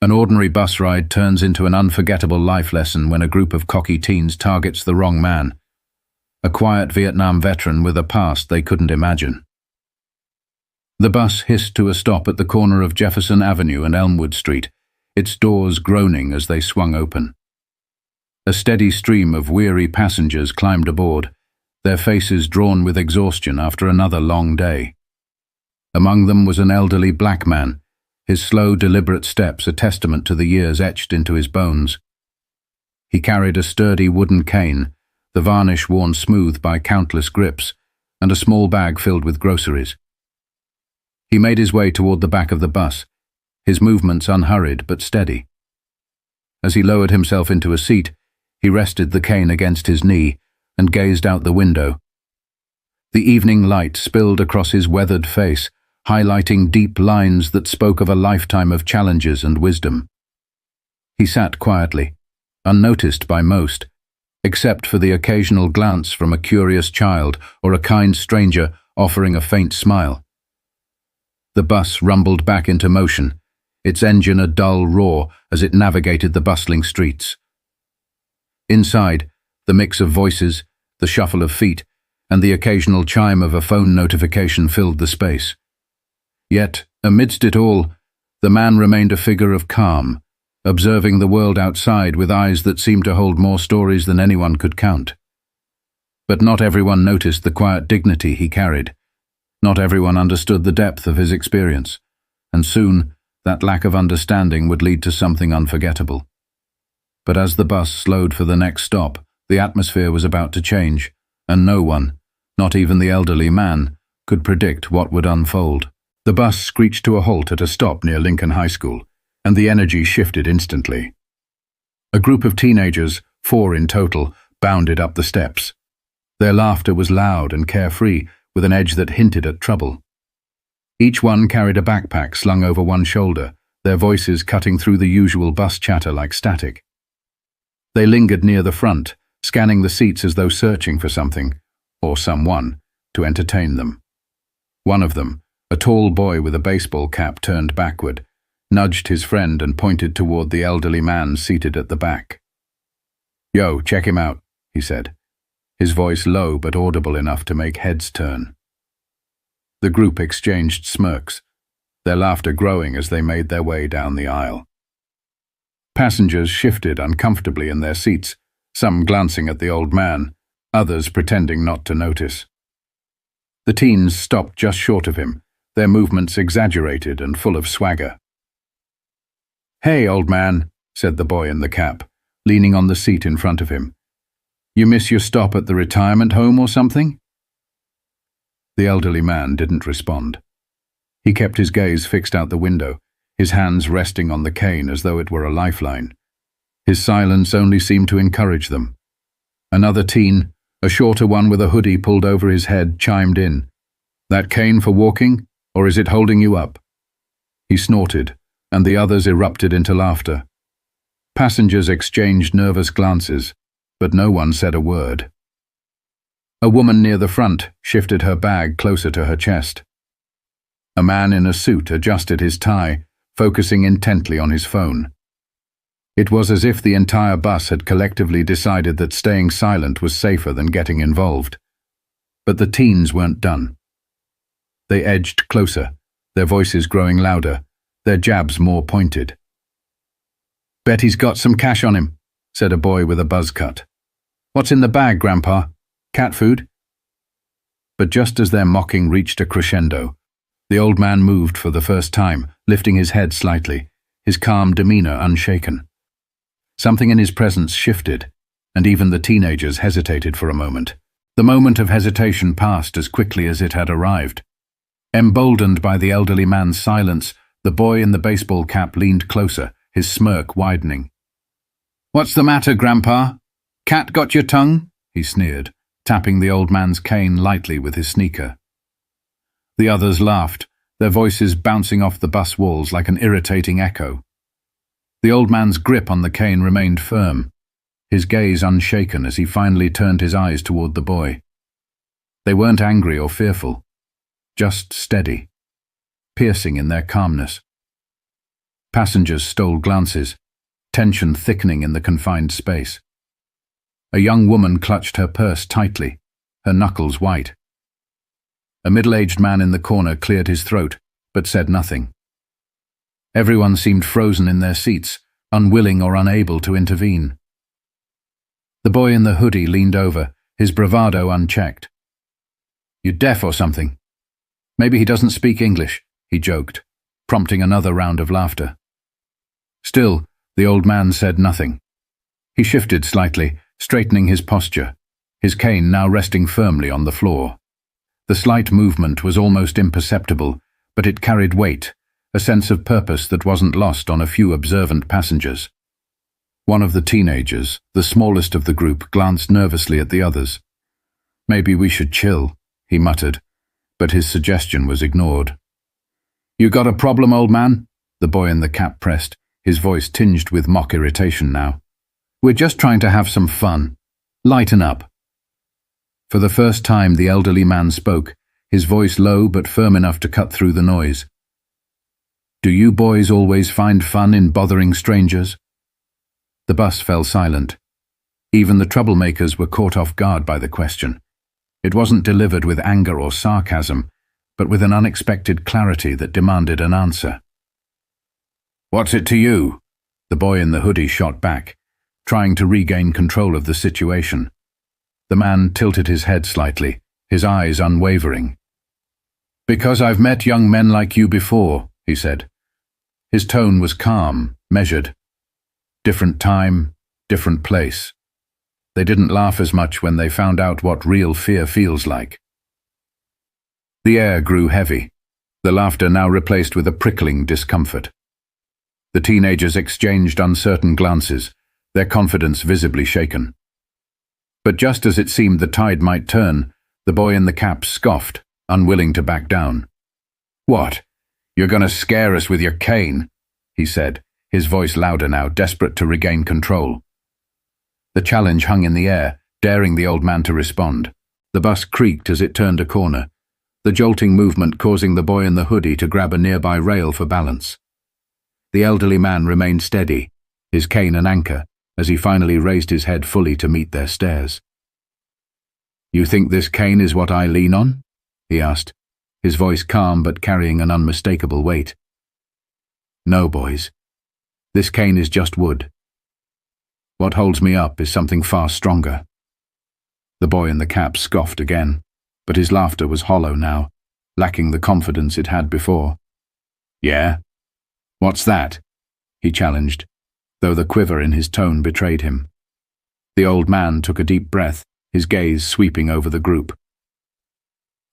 An ordinary bus ride turns into an unforgettable life lesson when a group of cocky teens targets the wrong man, a quiet Vietnam veteran with a past they couldn't imagine. The bus hissed to a stop at the corner of Jefferson Avenue and Elmwood Street, its doors groaning as they swung open. A steady stream of weary passengers climbed aboard, their faces drawn with exhaustion after another long day. Among them was an elderly black man, his slow, deliberate steps a testament to the years etched into his bones. He carried a sturdy wooden cane, the varnish worn smooth by countless grips, and a small bag filled with groceries. He made his way toward the back of the bus, his movements unhurried but steady. As he lowered himself into a seat, he rested the cane against his knee and gazed out the window. The evening light spilled across his weathered face, highlighting deep lines that spoke of a lifetime of challenges and wisdom. He sat quietly, unnoticed by most, except for the occasional glance from a curious child or a kind stranger offering a faint smile. The bus rumbled back into motion, its engine a dull roar as it navigated the bustling streets. Inside, the mix of voices, the shuffle of feet, and the occasional chime of a phone notification filled the space. Yet, amidst it all, the man remained a figure of calm, observing the world outside with eyes that seemed to hold more stories than anyone could count. But not everyone noticed the quiet dignity he carried. Not everyone understood the depth of his experience, and soon that lack of understanding would lead to something unforgettable. But as the bus slowed for the next stop, the atmosphere was about to change, and no one, not even the elderly man, could predict what would unfold. The bus screeched to a halt at a stop near Lincoln High School, and the energy shifted instantly. A group of teenagers, 4 in total, bounded up the steps. Their laughter was loud and carefree, with an edge that hinted at trouble. Each one carried a backpack slung over one shoulder, their voices cutting through the usual bus chatter like static. They lingered near the front, scanning the seats as though searching for something, or someone, to entertain them. One of them, a tall boy with a baseball cap turned backward, nudged his friend and pointed toward the elderly man seated at the back. "Yo, check him out," he said, his voice low but audible enough to make heads turn. The group exchanged smirks, their laughter growing as they made their way down the aisle. Passengers shifted uncomfortably in their seats, some glancing at the old man, others pretending not to notice. The teens stopped just short of him, their movements exaggerated and full of swagger. "Hey, old man," said the boy in the cap, leaning on the seat in front of him. "You miss your stop at the retirement home or something?" The elderly man didn't respond. He kept his gaze fixed out the window, his hands resting on the cane as though it were a lifeline. His silence only seemed to encourage them. Another teen, a shorter one with a hoodie pulled over his head, chimed in. "That cane for walking, or is it holding you up?" He snorted, and the others erupted into laughter. Passengers exchanged nervous glances, but no one said a word. A woman near the front shifted her bag closer to her chest. A man in a suit adjusted his tie, focusing intently on his phone. It was as if the entire bus had collectively decided that staying silent was safer than getting involved. But the teens weren't done. They edged closer, their voices growing louder, their jabs more pointed. "Bet he's got some cash on him," said a boy with a buzz cut. "What's in the bag, Grandpa? Cat food?" But just as their mocking reached a crescendo, the old man moved for the first time, lifting his head slightly, his calm demeanor unshaken. Something in his presence shifted, and even the teenagers hesitated for a moment. The moment of hesitation passed as quickly as it had arrived. Emboldened by the elderly man's silence, the boy in the baseball cap leaned closer, his smirk widening. "What's the matter, Grandpa? Cat got your tongue?" he sneered, tapping the old man's cane lightly with his sneaker. The others laughed, their voices bouncing off the bus walls like an irritating echo. The old man's grip on the cane remained firm, his gaze unshaken as he finally turned his eyes toward the boy. They weren't angry or fearful, just steady, piercing in their calmness. Passengers stole glances, tension thickening in the confined space. A young woman clutched her purse tightly, her knuckles white. A middle-aged man in the corner cleared his throat, but said nothing. Everyone seemed frozen in their seats, unwilling or unable to intervene. The boy in the hoodie leaned over, his bravado unchecked. "You deaf or something? Maybe he doesn't speak English," he joked, prompting another round of laughter. Still, the old man said nothing. He shifted slightly, straightening his posture, his cane now resting firmly on the floor. The slight movement was almost imperceptible, but it carried weight, a sense of purpose that wasn't lost on a few observant passengers. One of the teenagers, the smallest of the group, glanced nervously at the others. "Maybe we should chill," he muttered, but his suggestion was ignored. "You got a problem, old man?" the boy in the cap pressed, his voice tinged with mock irritation now. "We're just trying to have some fun. Lighten up." For the first time the elderly man spoke, his voice low but firm enough to cut through the noise. "Do you boys always find fun in bothering strangers?" The bus fell silent. Even the troublemakers were caught off guard by the question. It wasn't delivered with anger or sarcasm, but with an unexpected clarity that demanded an answer. "What's it to you?" the boy in the hoodie shot back, trying to regain control of the situation. The man tilted his head slightly, his eyes unwavering. "Because I've met young men like you before," he said. His tone was calm, measured. Different time, different place. They didn't laugh as much when they found out what real fear feels like. The air grew heavy, the laughter now replaced with a prickling discomfort. The teenagers exchanged uncertain glances, their confidence visibly shaken. But just as it seemed the tide might turn, the boy in the cap scoffed, unwilling to back down. "What? You're going to scare us with your cane?" he said, his voice louder now, desperate to regain control. The challenge hung in the air, daring the old man to respond. The bus creaked as it turned a corner, the jolting movement causing the boy in the hoodie to grab a nearby rail for balance. The elderly man remained steady, his cane an anchor, as he finally raised his head fully to meet their stares. "You think this cane is what I lean on?" he asked, his voice calm but carrying an unmistakable weight. "No, boys. This cane is just wood. What holds me up is something far stronger." The boy in the cap scoffed again, but his laughter was hollow now, lacking the confidence it had before. "Yeah? What's that?" he challenged, though the quiver in his tone betrayed him. The old man took a deep breath, his gaze sweeping over the group.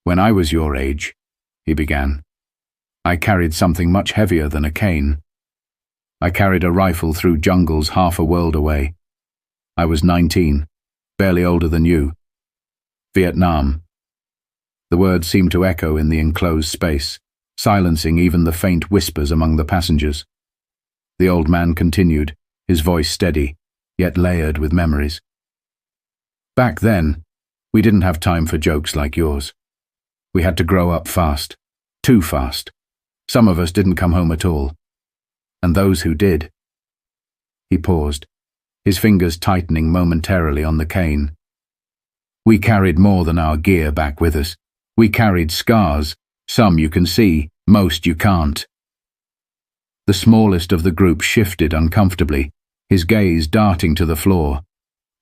"When I was your age," he began, "I carried something much heavier than a cane. I carried a rifle through jungles half a world away. I was 19, barely older than you. Vietnam." The words seemed to echo in the enclosed space, silencing even the faint whispers among the passengers. The old man continued, his voice steady, yet layered with memories. "Back then, we didn't have time for jokes like yours. We had to grow up fast, too fast. Some of us didn't come home at all. And those who did." He paused, his fingers tightening momentarily on the cane. "We carried more than our gear back with us. We carried scars, some you can see, most you can't." The smallest of the group shifted uncomfortably, his gaze darting to the floor.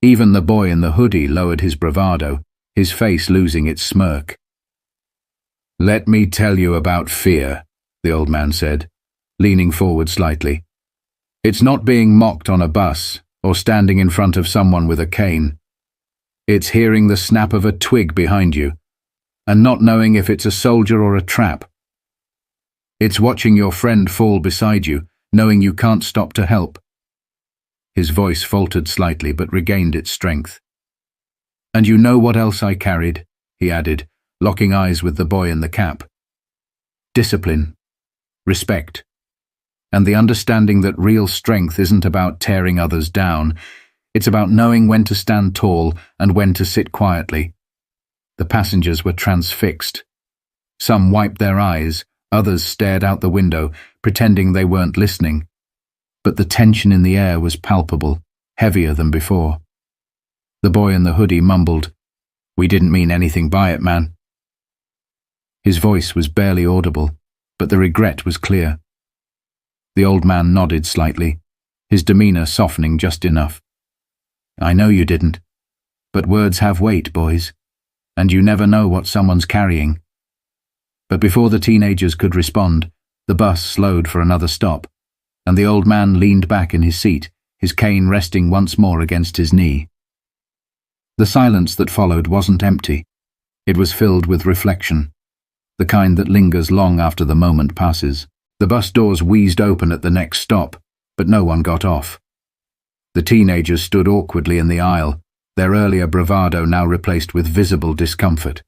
Even the boy in the hoodie lowered his bravado, his face losing its smirk. "Let me tell you about fear," the old man said, leaning forward slightly. "It's not being mocked on a bus or standing in front of someone with a cane. It's hearing the snap of a twig behind you and not knowing if it's a soldier or a trap. It's watching your friend fall beside you, knowing you can't stop to help." His voice faltered slightly but regained its strength. "And you know what else I carried?" he added, locking eyes with the boy in the cap. "Discipline, respect, and the understanding that real strength isn't about tearing others down. It's about knowing when to stand tall and when to sit quietly." The passengers were transfixed. Some wiped their eyes, others stared out the window, pretending they weren't listening. But the tension in the air was palpable, heavier than before. The boy in the hoodie mumbled, "We didn't mean anything by it, man." His voice was barely audible, but the regret was clear. The old man nodded slightly, his demeanor softening just enough. "I know you didn't, but words have weight, boys, and you never know what someone's carrying." But before the teenagers could respond, the bus slowed for another stop, and the old man leaned back in his seat, his cane resting once more against his knee. The silence that followed wasn't empty. It was filled with reflection, the kind that lingers long after the moment passes. The bus doors wheezed open at the next stop, but no one got off. The teenagers stood awkwardly in the aisle, their earlier bravado now replaced with visible discomfort.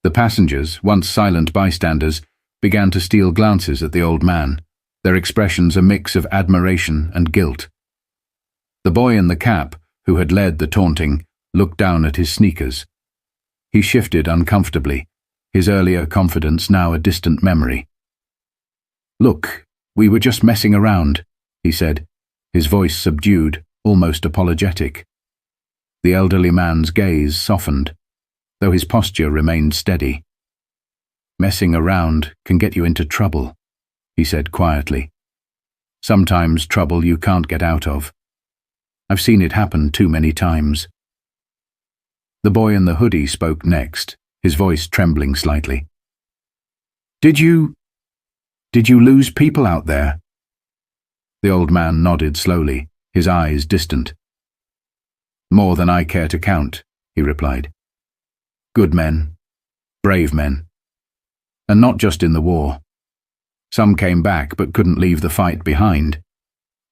The passengers, once silent bystanders, began to steal glances at the old man, their expressions a mix of admiration and guilt. The boy in the cap, who had led the taunting, looked down at his sneakers. He shifted uncomfortably, his earlier confidence now a distant memory. "Look, we were just messing around," he said, his voice subdued, almost apologetic. The elderly man's gaze softened, though his posture remained steady. "Messing around can get you into trouble," he said quietly. "Sometimes trouble you can't get out of. I've seen it happen too many times." The boy in the hoodie spoke next, his voice trembling slightly. Did you lose people out there?" The old man nodded slowly, his eyes distant. "More than I care to count," he replied. "Good men, brave men. And not just in the war. Some came back but couldn't leave the fight behind.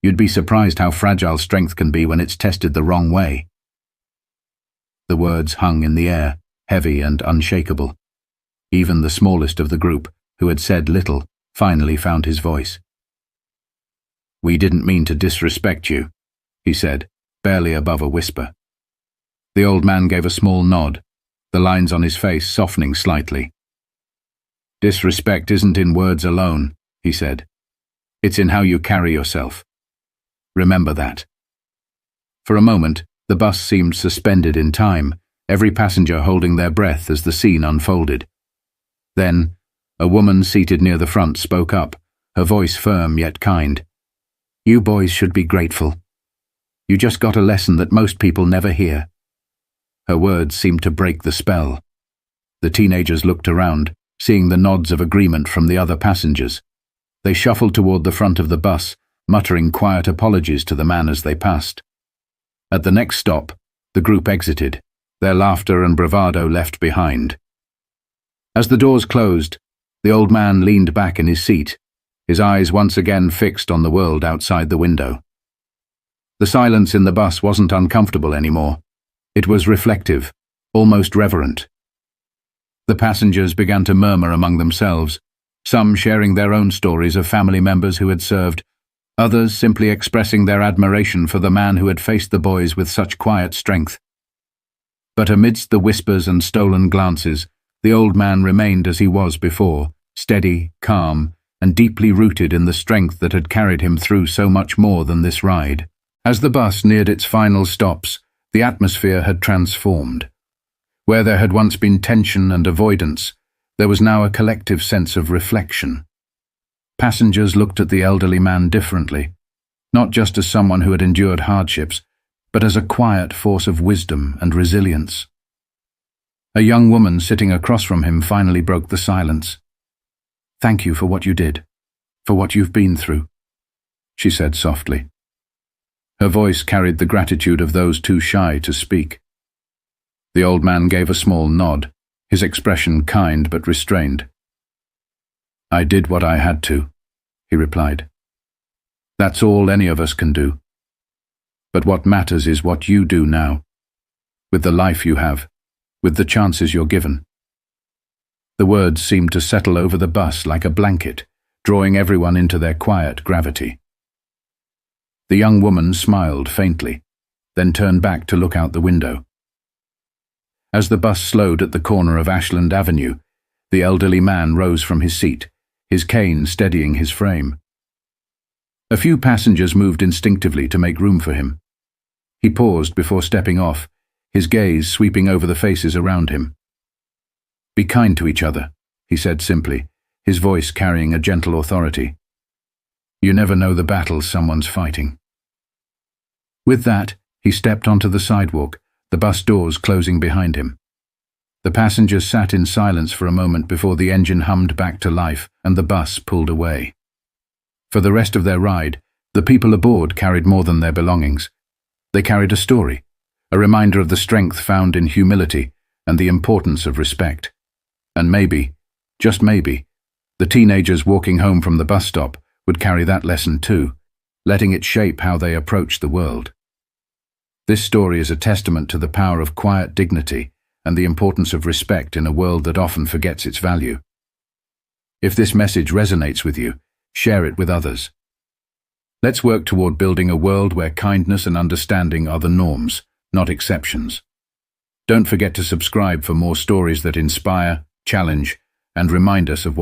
You'd be surprised how fragile strength can be when it's tested the wrong way." The words hung in the air, heavy and unshakable. Even the smallest of the group, who had said little, finally found his voice. "We didn't mean to disrespect you," he said, barely above a whisper. The old man gave a small nod, the lines on his face softening slightly. "Disrespect isn't in words alone," he said. "It's in how you carry yourself. Remember that." For a moment, the bus seemed suspended in time, every passenger holding their breath as the scene unfolded. Then, a woman seated near the front spoke up, her voice firm yet kind. "You boys should be grateful. You just got a lesson that most people never hear." Her words seemed to break the spell. The teenagers looked around, seeing the nods of agreement from the other passengers. They shuffled toward the front of the bus, muttering quiet apologies to the man as they passed. At the next stop, the group exited, their laughter and bravado left behind. As the doors closed, the old man leaned back in his seat, his eyes once again fixed on the world outside the window. The silence in the bus wasn't uncomfortable anymore. It was reflective, almost reverent. The passengers began to murmur among themselves, some sharing their own stories of family members who had served, others simply expressing their admiration for the man who had faced the boys with such quiet strength. But amidst the whispers and stolen glances, the old man remained as he was before, steady, calm, and deeply rooted in the strength that had carried him through so much more than this ride. As the bus neared its final stops, the atmosphere had transformed. Where there had once been tension and avoidance, there was now a collective sense of reflection. Passengers looked at the elderly man differently, not just as someone who had endured hardships, but as a quiet force of wisdom and resilience. A young woman sitting across from him finally broke the silence. "Thank you for what you did, for what you've been through," she said softly. Her voice carried the gratitude of those too shy to speak. The old man gave a small nod, his expression kind but restrained. "I did what I had to," he replied. "That's all any of us can do. But what matters is what you do now, with the life you have, with the chances you're given." The words seemed to settle over the bus like a blanket, drawing everyone into their quiet gravity. The young woman smiled faintly, then turned back to look out the window. As the bus slowed at the corner of Ashland Avenue, the elderly man rose from his seat, his cane steadying his frame. A few passengers moved instinctively to make room for him. He paused before stepping off, his gaze sweeping over the faces around him. "Be kind to each other," he said simply, his voice carrying a gentle authority. "You never know the battles someone's fighting." With that, he stepped onto the sidewalk, the bus doors closing behind him. The passengers sat in silence for a moment before the engine hummed back to life and the bus pulled away. For the rest of their ride, the people aboard carried more than their belongings. They carried a story, a reminder of the strength found in humility and the importance of respect. And maybe, just maybe, the teenagers walking home from the bus stop would carry that lesson too, letting it shape how they approach the world. This story is a testament to the power of quiet dignity and the importance of respect in a world that often forgets its value. If this message resonates with you, share it with others. Let's work toward building a world where kindness and understanding are the norms, not exceptions. Don't forget to subscribe for more stories that inspire, challenge, and remind us of what